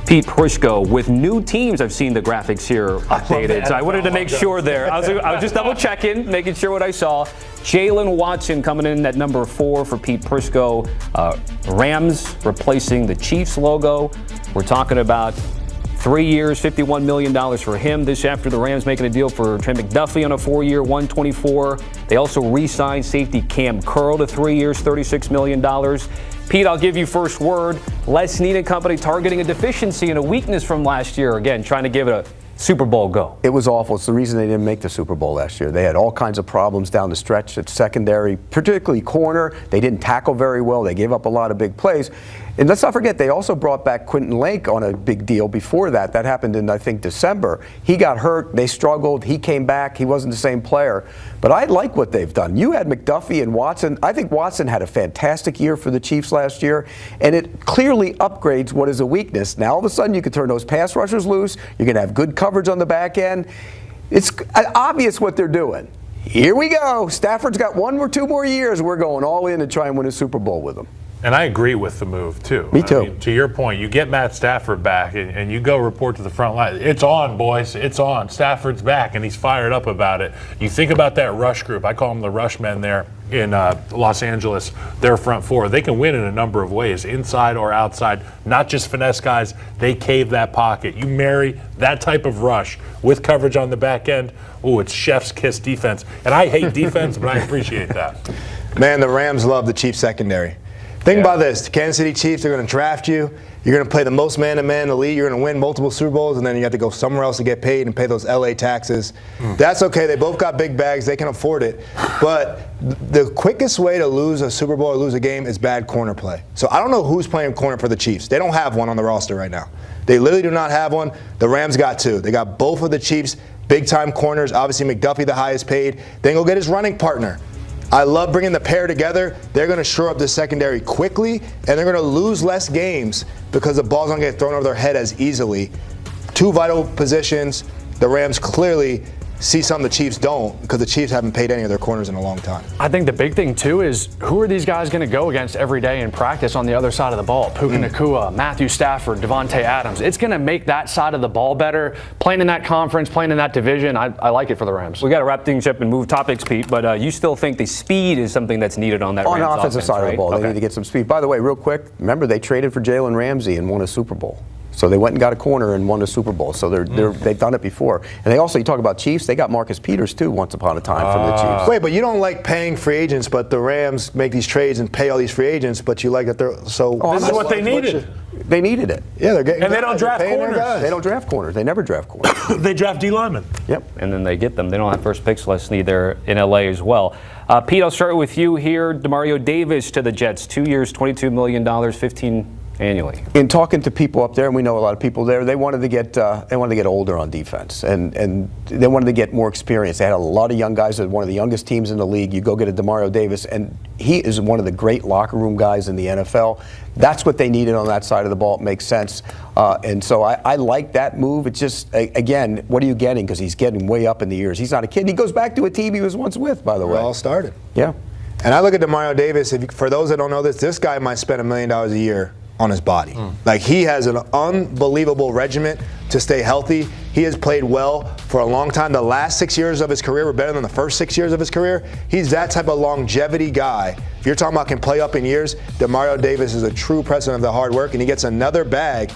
Pete Prisco with new teams. I've seen the graphics here updated, so I wanted to make sure there. I was just double checking, making sure what I saw. Jaylen Watson coming in at number 4 for Pete Prisco. Rams replacing the Chiefs logo. We're talking about 3 years, $51 million for him. This after the Rams making a deal for Trent McDuffie on a 4-year, $124. They also re-signed safety Cam Curl to 3 years, $36 million. Pete, I'll give you first word. Les Snead and company targeting a deficiency and a weakness from last year. Again, trying to give it a Super Bowl go. It was awful. It's the reason they didn't make the Super Bowl last year. They had all kinds of problems down the stretch at secondary, particularly corner. They didn't tackle very well. They gave up a lot of big plays. And let's not forget, they also brought back Quentin Lake on a big deal before that. That happened in, I think, December. He got hurt. They struggled. He came back. He wasn't the same player. But I like what they've done. You had McDuffie and Watson. I think Watson had a fantastic year for the Chiefs last year, and it clearly upgrades what is a weakness. Now, all of a sudden, you can turn those pass rushers loose. You're going to have good coverage on the back end. It's obvious what they're doing. Here we go. Stafford's got 1 or 2 more years. We're going all in to try and win a Super Bowl with him. And I agree with the move, too. Me too. I mean, to your point, you get Matt Stafford back, and you go report to the front line. It's on, boys. It's on. Stafford's back, and he's fired up about it. You think about that rush group. I call them the rush men there in Los Angeles, their front four. They can win in a number of ways, inside or outside, not just finesse guys. They cave that pocket. You marry that type of rush with coverage on the back end. Oh, it's chef's kiss defense. And I hate defense, but I appreciate that. Man, the Rams love the Chiefs secondary. Think about this. The Kansas City Chiefs are going to draft you. You're going to play the most man-to-man in the league. You're going to win multiple Super Bowls, and then you have to go somewhere else to get paid and pay those L.A. taxes. That's okay. They both got big bags. They can afford it. But the quickest way to lose a Super Bowl or lose a game is bad corner play. So I don't know who's playing corner for the Chiefs. They don't have one on the roster right now. They literally do not have one. The Rams got 2. They got both of the Chiefs' big-time corners. Obviously, McDuffie the highest paid. Then go get his running partner. I love bringing the pair together. They're going to shore up the secondary quickly, and they're going to lose less games because the ball's don't get thrown over their head as easily. 2 vital positions. The Rams clearly see something the Chiefs don't, because the Chiefs haven't paid any of their corners in a long time. I think the big thing, too, is who are these guys going to go against every day in practice on the other side of the ball? Puka Nacua, Matthew Stafford, Devontae Adams. It's going to make that side of the ball better. Playing in that conference, playing in that division, I like it for the Rams. We got to wrap things up and move topics, Pete, but you still think the speed is something that's needed on that Rams offensive offense, side of the ball. Okay. They need to get some speed. By the way, real quick, remember they traded for Jalen Ramsey and won a Super Bowl. So they went and got a corner and won a Super Bowl. So they've done it before. And they also, you talk about Chiefs, they got Marcus Peters too once upon a time from the Chiefs. Wait, but you don't like paying free agents, but the Rams make these trades and pay all these free agents, but you like that they're so. This is what they needed. They needed it. Yeah, they're getting. And they don't draft corners. They don't draft corners. They never draft corners. They draft D linemen. Yep. And then they get them. They don't have first picks less neither in LA as well. Pete, I'll start with you here. Demario Davis to the Jets, 2 years, $22 million, $15 annually. In talking to people up there, and we know a lot of people there, they wanted to get older on defense, and they wanted to get more experience. They had a lot of young guys. They're one of the youngest teams in the league. You go get a Demario Davis, and he is one of the great locker room guys in the NFL. That's what they needed on that side of the ball. It makes sense, and so I like that move. It's just, again, what are you getting? Because he's getting way up in the years. He's not a kid. He goes back to a team he was once with, by the way. It all started. Yeah. And I look at Demario Davis. For those that don't know this guy might spend $1 million a year on his body. Like, he has an unbelievable regimen to stay healthy. He has played well for a long time. The last 6 years of his career were better than the first 6 years of his career. He's that type of longevity guy. If you're talking about can play up in years, Demario Davis is a true precedent of the hard work, and he gets another bag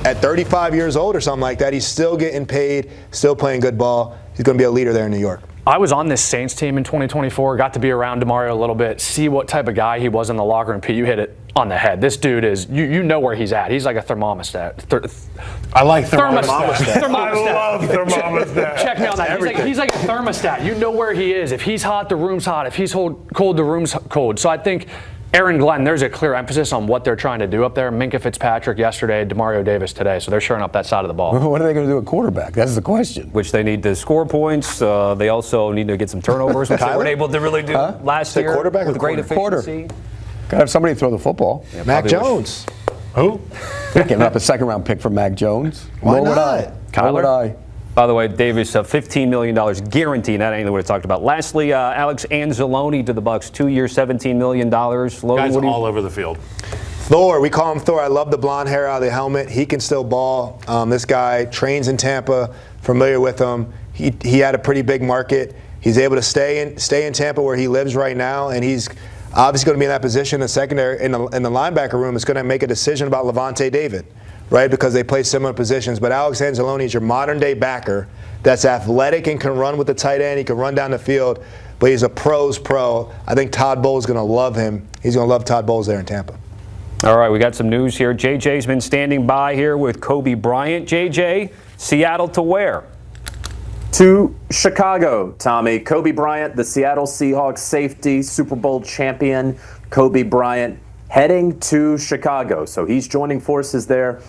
at 35 years old or something like that. He's still getting paid, still playing good ball. He's going to be a leader there in New York. I was on this Saints team in 2024, got to be around Demario a little bit, see what type of guy he was in the locker room. Pete, you hit it on the head. This dude is, you know where he's at. He's like a thermostat. I like thermostat. Thermostat. I love thermostat. Check me on that. He's like a thermostat. You know where he is. If he's hot, the room's hot. If he's cold, the room's cold. So I think Aaron Glenn, there's a clear emphasis on what they're trying to do up there. Minkah Fitzpatrick yesterday, Demario Davis today. So they're shoring up that side of the ball. What are they going to do at quarterback? That's the question. Which they need to score points. They also need to get some turnovers, which they weren't able to really do last year. Quarterback with or great quarter? efficiency. Got to have somebody throw the football. Yeah, Mac Jones. Who? Giving up a second-round pick for Mac Jones. Why Nor would not? I. Nor would I. By the way, Davis, $15 million guaranteed. That ain't what we talked about. Lastly, Alex Anzalone to the Bucs, 2 years, $17 million. Guys all over the field. Thor, we call him Thor. I love the blonde hair out of the helmet. He can still ball. This guy trains in Tampa, familiar with him. He had a pretty big market. He's able to stay in Tampa where he lives right now, and he's obviously going to be in that position in the secondary, in the linebacker room. Is going to make a decision about Levante David, right? Because they play similar positions. But Alex Anzalone is your modern-day backer that's athletic and can run with the tight end. He can run down the field, but he's a pro's pro. I think Todd Bowles is going to love him. He's going to love Todd Bowles there in Tampa. All right, we got some news here. JJ's been standing by here with Kobe Bryant. JJ, Seattle to where? To Chicago, Tommy. Kobe Bryant, the Seattle Seahawks safety, Super Bowl champion. Kobe Bryant heading to Chicago. So he's joining forces there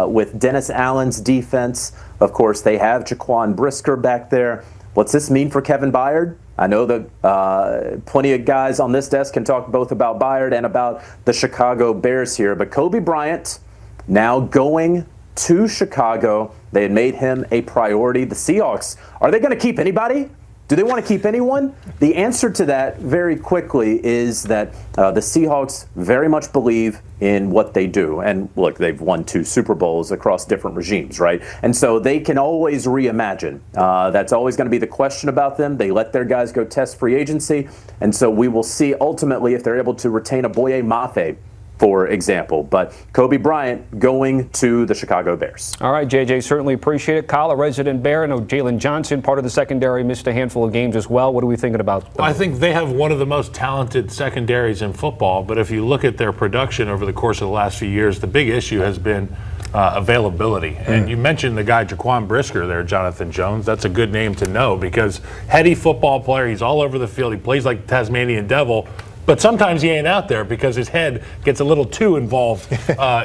with Dennis Allen's defense. Of course, they have Jaquan Brisker back there. What's this mean for Kevin Byard? I know that plenty of guys on this desk can talk both about Byard and about the Chicago Bears here. But Kobe Bryant now going to Chicago. They had made him a priority. The Seahawks, are they going to keep anybody? Do they want to keep anyone? The answer to that very quickly is that the Seahawks very much believe in what they do. And look, they've won 2 Super Bowls across different regimes, right? And so they can always reimagine. That's always going to be the question about them. They let their guys go test free agency. And so we will see ultimately if they're able to retain a Boye Mafe, for example. But Kobe Bryant going to the Chicago Bears. All right, JJ, certainly appreciate it. Kyle, a resident Bear. I know Jaylen Johnson, part of the secondary, missed a handful of games as well. What are we thinking about them? I think they have one of the most talented secondaries in football, but if you look at their production over the course of the last few years, the big issue has been availability. And you mentioned the guy Jaquan Brisker there, Jonathan Jones. That's a good name to know because heady football player. He's all over the field. He plays like the Tasmanian Devil. But sometimes he ain't out there because his head gets a little too involved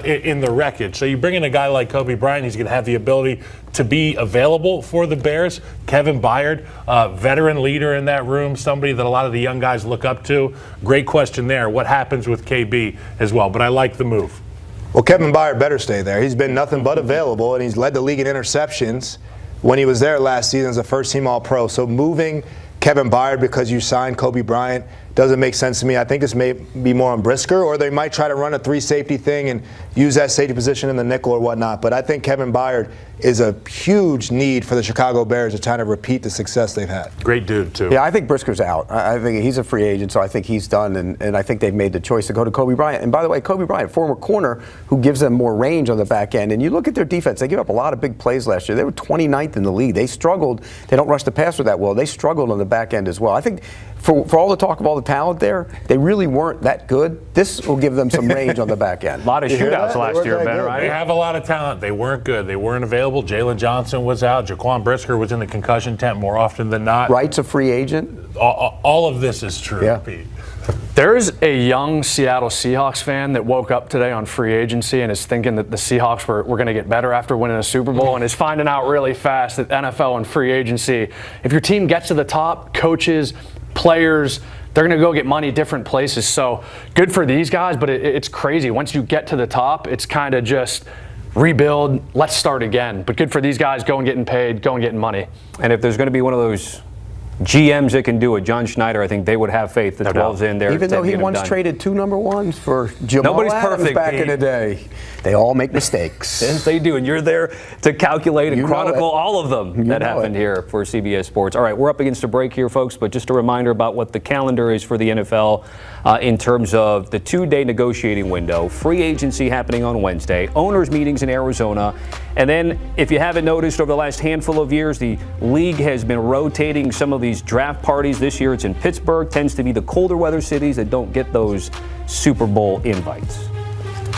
in the wreckage. So you bring in a guy like Kobe Bryant, he's going to have the ability to be available for the Bears. Kevin Byard, veteran leader in that room, somebody that a lot of the young guys look up to. Great question there. What happens with KB as well? But I like the move. Well, Kevin Byard better stay there. He's been nothing but available, and he's led the league in interceptions when he was there last season as a first-team All-Pro. So moving Kevin Byard because you signed Kobe Bryant doesn't make sense to me. I think this may be more on Brisker, or they might try to run a 3-safety thing and use that safety position in the nickel or whatnot. But I think Kevin Byard is a huge need for the Chicago Bears to try to repeat the success they've had. Great dude, too. Yeah, I think Brisker's out. I think he's a free agent, so I think he's done, and I think they've made the choice to go to Kobe Bryant. And by the way, Kobe Bryant, former corner, who gives them more range on the back end. And you look at their defense, they gave up a lot of big plays last year. They were 29th in the league. They struggled. They don't rush the passer that well. They struggled on the back end as well. I think for all the talk of all the talent there, they really weren't that good. This will give them some range on the back end. A lot of shootouts last year, Ben, right? They have a lot of talent. They weren't good. They weren't available. Jaylen Johnson was out. Jaquan Brisker was in the concussion tent more often than not. Wright's a free agent. All of this is true, Yeah. Pete. There's a young Seattle Seahawks fan that woke up today on free agency and is thinking that the Seahawks were going to get better after winning a Super Bowl and is finding out really fast that NFL and free agency, if your team gets to the top, coaches, players, they're going to go get money different places. So good for these guys, but it's crazy. Once you get to the top, it's kind of just rebuild, let's start again. But good for these guys going getting paid, going getting money. And if there's going to be one of those GMs that can do it, John Schneider, I think they would have faith that 12's in there. Even though he once traded 2 number 1s for Jamal Nobody's Adams perfect, back Pete. in the day. They all make mistakes. Yes, they do, and you're there to calculate and You know chronicle it. all of them that know happened it. here for CBS Sports. All right, we're up against a break here, folks, but just a reminder about what the calendar is for the NFL in terms of the 2-day negotiating window, free agency happening on Wednesday, owners' meetings in Arizona, and then if you haven't noticed over the last handful of years, the league has been rotating some of these draft parties. This year it's in Pittsburgh, tends to be the colder weather cities that don't get those Super Bowl invites.